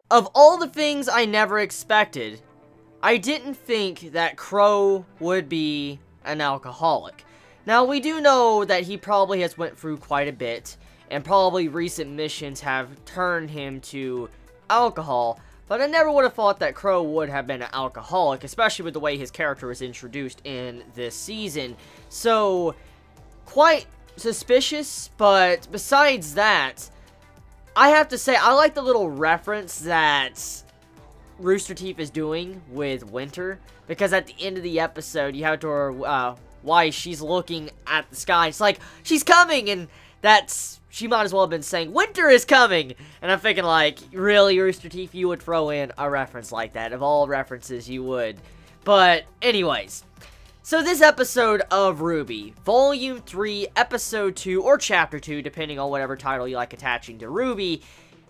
Of all the things I never expected, I didn't think that Qrow would be an alcoholic. Now, we do know that he probably has went through quite a bit, and probably recent missions have turned him to alcohol, but I never would have thought that Qrow would have been an alcoholic, especially with the way his character was introduced in this season. So, quite suspicious, but besides that, I have to say, I like the little reference that Rooster Teeth is doing with Winter, because at the end of the episode, you have to her, why she's looking at the sky, it's like, she's coming, and she might as well have been saying, Winter is coming, and I'm thinking like, really, Rooster Teeth, you would throw in a reference like that, of all references you would. But, anyways, so this episode of RWBY, Volume 3, Episode 2, or Chapter 2, depending on whatever title you like attaching to RWBY,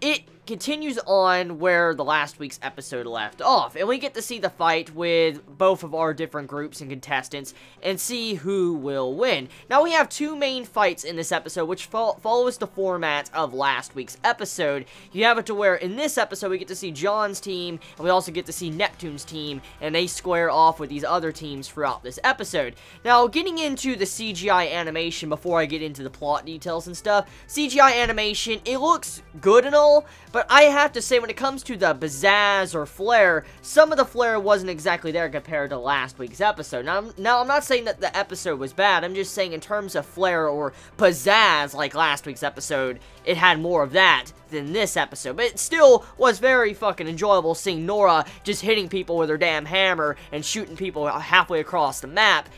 it continues on where the last week's episode left off, and we get to see the fight with both of our different groups and contestants, and see who will win. Now, we have two main fights in this episode, which follows the format of last week's episode. You have it to where, in this episode, we get to see John's team, and we also get to see Neptune's team, and they square off with these other teams throughout this episode. Now, getting into the CGI animation before I get into the plot details and stuff, CGI animation, it looks good and all, but I have to say, when it comes to the pizzazz or flair, some of the flair wasn't exactly there compared to last week's episode. Now, I'm not saying that the episode was bad, I'm just saying in terms of flair or pizzazz, like last week's episode, it had more of that than this episode. But it still was very fucking enjoyable seeing Nora just hitting people with her damn hammer and shooting people halfway across the map.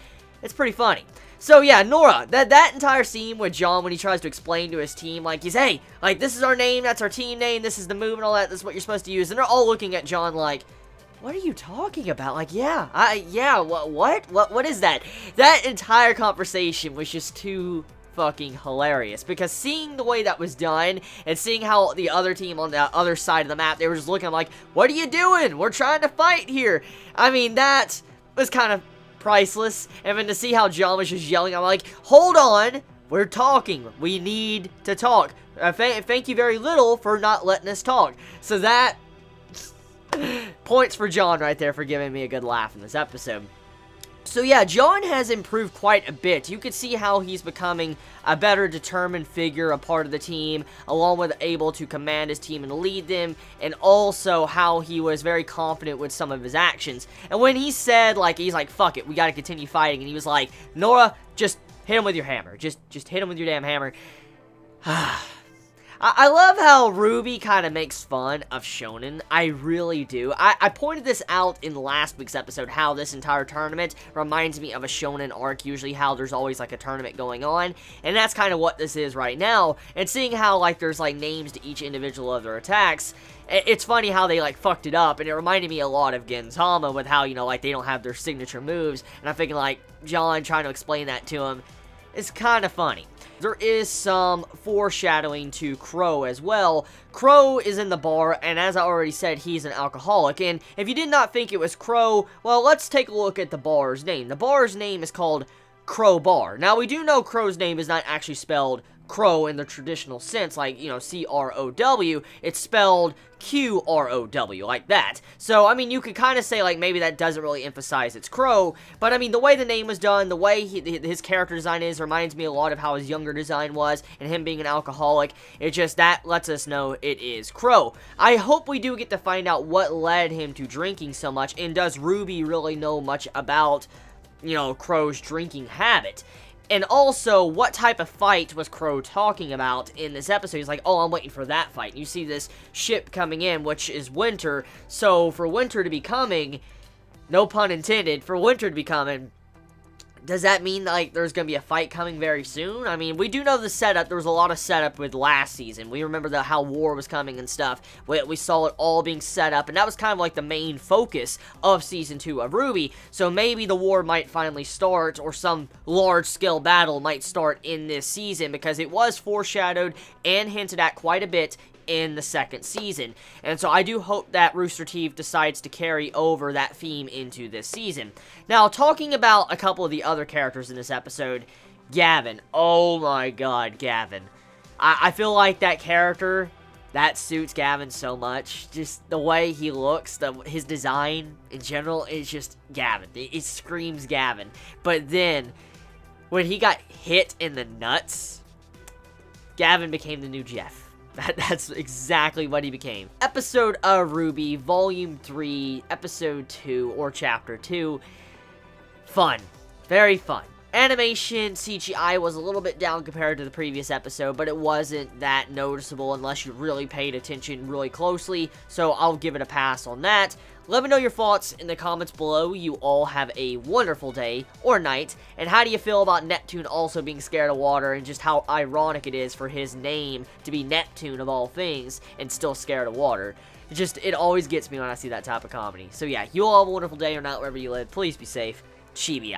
It's pretty funny. So yeah, Nora, that entire scene with John when he tries to explain to his team, like, hey, like, this is our name, that's our team name, this is the move and all that, this is what you're supposed to use, and they're all looking at John like, what are you talking about? Like, yeah, what is that? That entire conversation was just too fucking hilarious, because seeing the way that was done, and seeing how the other team on the other side of the map, they were just looking like, what are you doing? We're trying to fight here. I mean, that was kind of priceless. And then to see how John was just yelling, I'm like, hold on, we're talking, we need to talk. Thank you very little for not letting us talk. So that points for John right there for giving me a good laugh in this episode. So yeah, John has improved quite a bit. You could see how he's becoming a better determined figure, a part of the team, along with able to command his team and lead them, and also how he was very confident with some of his actions. And when he said, like, he's like, fuck it, we gotta continue fighting, and he was like, Nora, just hit him with your hammer. Just hit him with your damn hammer. I love how RWBY kind of makes fun of shonen. I really do. I pointed this out in last week's episode, how this entire tournament reminds me of a shonen arc, usually how there's always, like, a tournament going on, and that's kind of what this is right now, and seeing how, like, there's, like, names to each individual of their attacks, it's funny how they, like, fucked it up, and it reminded me a lot of Gintama with how, you know, like, they don't have their signature moves, and I'm thinking, like, John trying to explain that to him, it's kind of funny. There is some foreshadowing to Qrow as well. Qrow is in the bar, and as I already said, he's an alcoholic. And if you did not think it was Qrow, well, let's take a look at the bar's name. The bar's name is called Qrow Bar. Now, we do know Crow's name is not actually spelled Crow in the traditional sense, like, you know, C-R-O-W. It's spelled Q-R-O-W, like that. So, I mean, you could kind of say, like, maybe that doesn't really emphasize it's Qrow, but, I mean, the way the name was done, the way his character design is, reminds me a lot of how his younger design was, and him being an alcoholic. It just, that lets us know it is Qrow. I hope we do get to find out what led him to drinking so much, and does RWBY really know much about, you know, Qrow's drinking habit? And also, what type of fight was Qrow talking about in this episode? He's like, oh, I'm waiting for that fight. And you see this ship coming in, which is Winter. So, for Winter to be coming, no pun intended, for Winter to be coming, does that mean, like, there's going to be a fight coming very soon? I mean, we do know the setup. There was a lot of setup with last season. We remember how war was coming and stuff. We saw it all being set up, and that was kind of like the main focus of Season 2 of RWBY. So maybe the war might finally start, or some large-scale battle might start in this season, because it was foreshadowed and hinted at quite a bit in the second season. And so I do hope that Rooster Teeth decides to carry over that theme into this season. Now, talking about a couple of the other characters in this episode, Gavin. Oh my god, Gavin. I feel like that character That suits Gavin so much. Just the way he looks, his design in general is just Gavin. It screams Gavin. But then, when he got hit in the nuts, Gavin became the new Jeff. That's exactly what he became. Episode of RWBY, Volume 3, Episode 2, or Chapter 2. Fun. Very fun. Animation, CGI was a little bit down compared to the previous episode, but it wasn't that noticeable unless you really paid attention really closely, so I'll give it a pass on that. Let me know your thoughts in the comments below. You all have a wonderful day or night, and how do you feel about Neptune also being scared of water, and just how ironic it is for his name to be Neptune of all things, and still scared of water. It always gets me when I see that type of comedy. So yeah, you all have a wonderful day or night wherever you live. Please be safe. Chibi out.